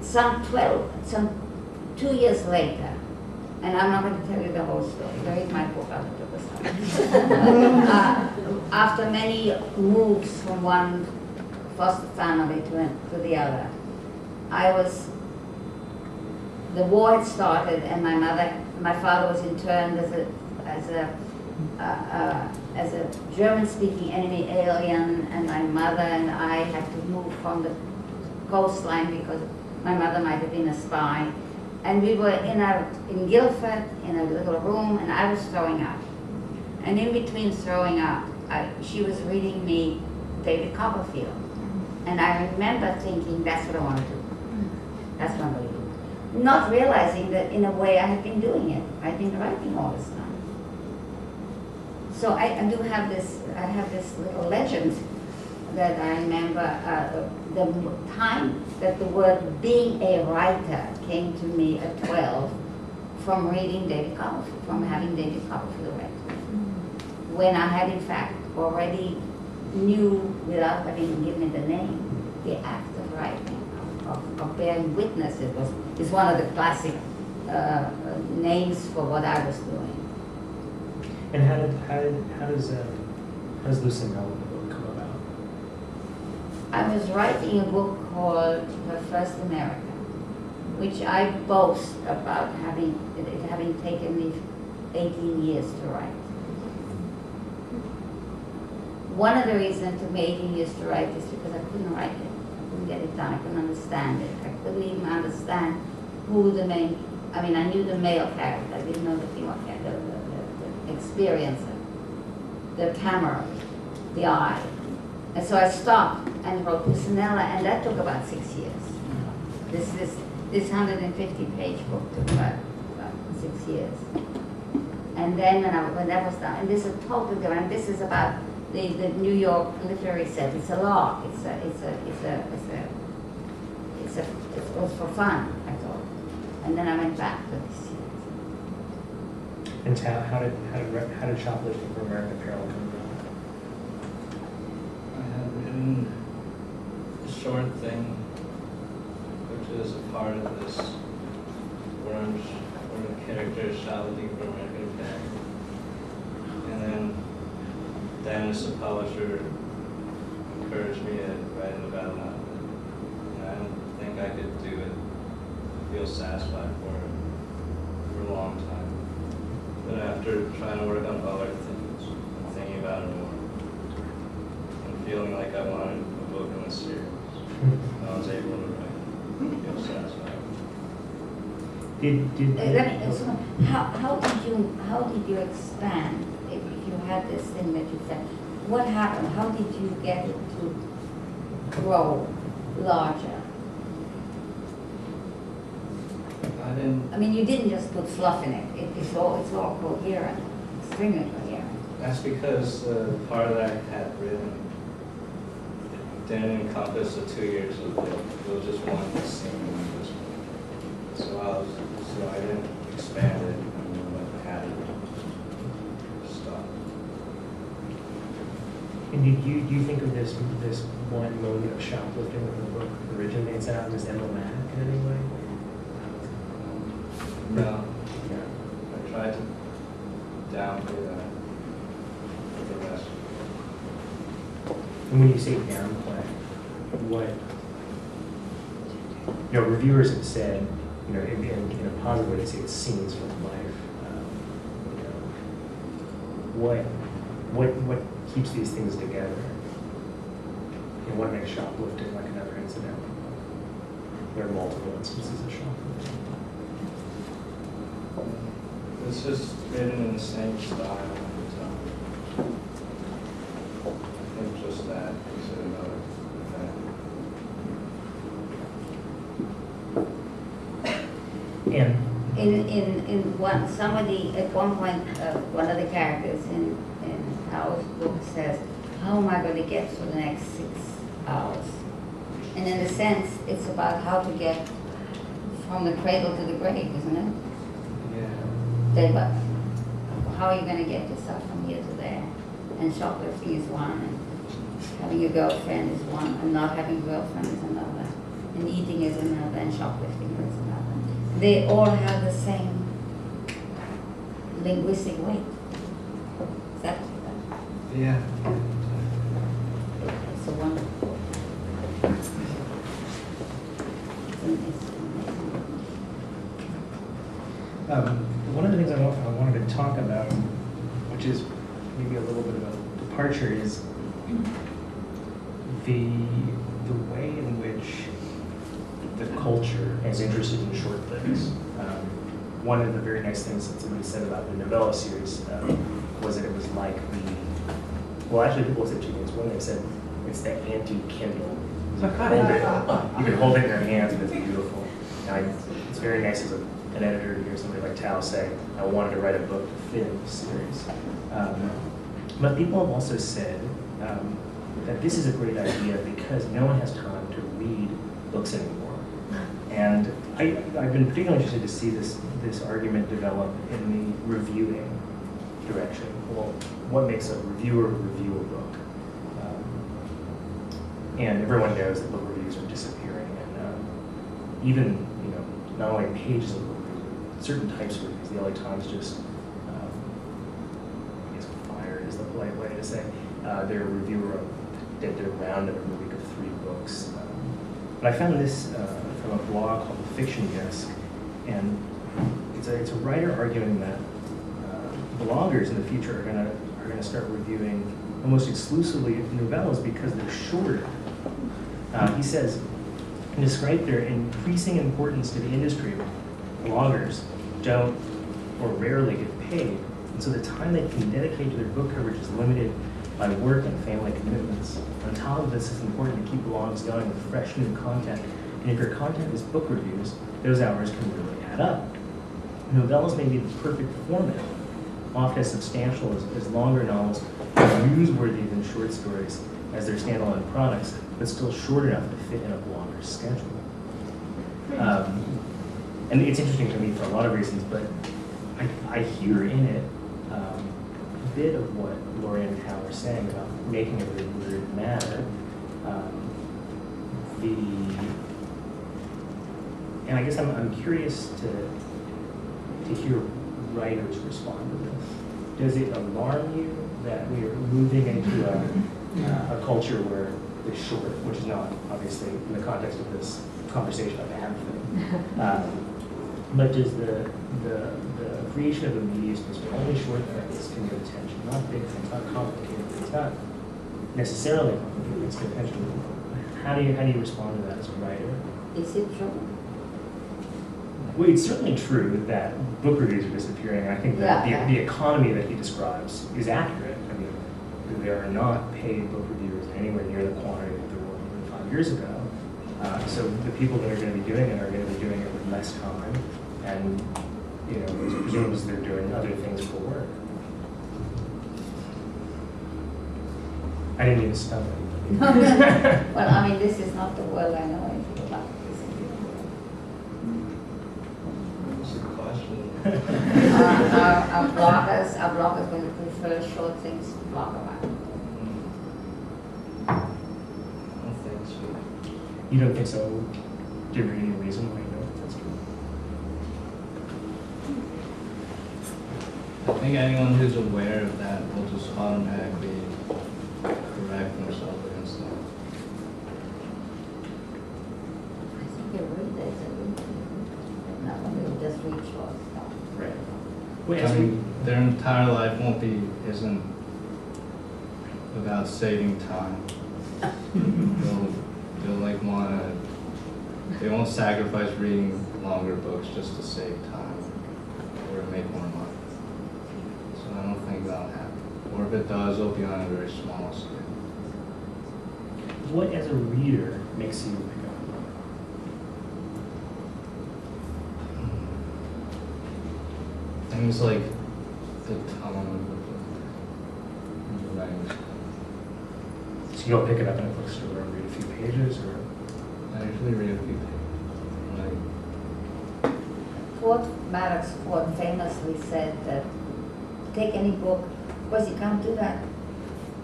some 2 years later, and I'm not going to tell you the whole story. There is my book, I'll put this after many moves from one foster family to the other, the war had started, and my father was interned as a German-speaking enemy alien, and my mother and I had to move from the coastline because my mother might have been a spy. And we were in Guildford in a little room, and I was throwing up. And in between throwing up, she was reading me David Copperfield. And I remember thinking, that's what I want to do. That's what I'm going to do. Not realizing that in a way I had been doing it. I'd been writing all this time. So I have this little legend that I remember the time that the word being a writer came to me at 12 from reading David Copperfield, from having David Copperfield read. When I had in fact already knew, without having given it a name, the act of writing, of bearing witness. Is one of the classic names for what I was doing. And how does Lucy Melville book come about? I was writing a book called Her First America, which I boast about having taken me 18 years to write. One of the reasons it took me 18 years to write is because I couldn't write it. I couldn't get it done. I couldn't understand it. I couldn't even understand who the main, I knew the male character. I didn't know the female character, the experience, the camera, the eye. And so I stopped and wrote Lucinella, and that took about 6 years. This 150-page book took about 6 years. And then when that was done, and this is totally different. This is about the New York literary set. It's a lark. It was for fun, I thought. And then I went back to this. And how did Shoplifting for American Apparel come about? I had written a short thing, which is a part of this where the character is shoplifting for American Apparel. And then Dennis, the publisher, encouraged me to write a novella out of it. And I don't think I could do it, feel satisfied for a long time. But after trying to work on other things, thinking about it more, and feeling like I wanted a book in this series, I was able to write and feel satisfied. How did you expand? If you had this thing that you said, what happened? How did you get it to grow larger? You didn't just put fluff in it. It's all coherent, extremely coherent. That's because the part that I had written didn't encompass the 2 years of the book. It was just one scene. So I didn't expand it and had it stop. And do you think of this one moment of shoplifting when the book originates out as emblematic in any way? No. Yeah. I tried to downplay that with the rest. And when you say downplay, what? Reviewers have said, in a positive way, they say it's scenes from life. What keeps these things together? And what makes shoplifting like another incident? There are multiple instances of shoplifting. It's just written in the same style every time. I think just that makes it another event. At one point, one of the characters in Howard's book says, "How am I going to get for the next 6 hours?" And in a sense, it's about how to get from the cradle to the grave, isn't it? Yeah. How are you going to get yourself from here to there? And shoplifting is one, and having a girlfriend is one, and not having a girlfriend is another. and eating is another, and shoplifting is another. They all have the same linguistic weight. Is that Yeah. it's a wonderful. One of the things I wanted to talk about, which is maybe a little bit of a departure, is the way in which the culture is interested in short things. One of the very nice things that somebody said about the Novella series was that it was like well, actually people said two things. One, they said it's the anti-Kindle. You can hold it in your hands and it's beautiful. And it's very nice as an editor to hear somebody like Tao say, I wanted to write a book to fit in this series. But people have also said that this is a great idea because no one has time to read books anymore. And I've been particularly interested to see this argument develop in the reviewing direction. Well, what makes a reviewer review a book? And everyone knows that book reviews are disappearing, and even not only pages of book reviews, certain types of reviews. The LA Times just, I guess, fired is the polite way to say, their reviewer did their round of a week of 3 books. But I found this from a blog called The Fiction Desk, and it's a writer arguing that bloggers in the future are gonna start reviewing almost exclusively novellas because they're shorter. He says, despite their increasing importance to the industry, bloggers don't or rarely get paid, and so the time they can dedicate to their book coverage is limited by work and family commitments. On top of this, it's important to keep blogs going with fresh new content, and if your content is book reviews, those hours can really add up. Novellas may be the perfect format, often as substantial as longer novels, newsworthy than short stories as their standalone products, but still short enough to fit in a blogger's schedule. And it's interesting to me for a lot of reasons, but I hear in it a bit of what Lore and Tao are saying about making every word matter. And I guess I'm curious to hear writers respond to this. Does it alarm you that we are moving into a culture where it's short, which is not, obviously, in the context of this conversation, a bad thing? But does the creation of a media space where only short things can get attention, not big things, not complicated things, not necessarily complicated things get attention? How do you respond to that as a writer? Is it true? Well, it's certainly true that book reviews are disappearing. I think that the economy that he describes is accurate. I mean, there are not paid book reviewers anywhere near the quantity that there were even 5 years ago. So the people that are going to be doing it are going to be doing it with less time, and presumably they're doing other things for work. I didn't mean to stump anybody. Well, I mean, this is not the world I know anything about. Our bloggers will prefer short things to blog about. I don't think so. You don't think so? Do you have any reason why you don't think that's true? I think anyone who's aware of that will just automatically correct themselves against that. I think a reader is a reader. Not when you just read short stuff. Right. Wait, I mean, their entire life isn't about saving time. They won't sacrifice reading longer books just to save time or to make more money. So I don't think that'll happen. Or if it does, it'll be on a very small scale. What, as a reader, makes you pick up a book? Things like the tone of the book and the language. So you don't pick it up in a bookstore and read a few pages, or? I usually read a few pages. Maddox Ford famously said that take any book, of course you can't do that.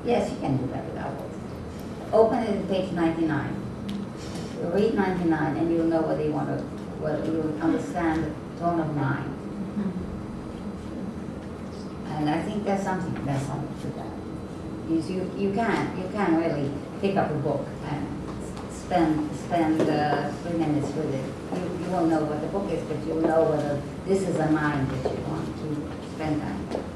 Yes, you can do that without books. Open it at page 99. read 99 and you'll know whether you want to, whether you'll understand the tone of mind. And I think there's something to that. You can really pick up a book and spend 3 minutes with it. You won't know what the book is, but you'll know whether this is a mind that you want to spend time with.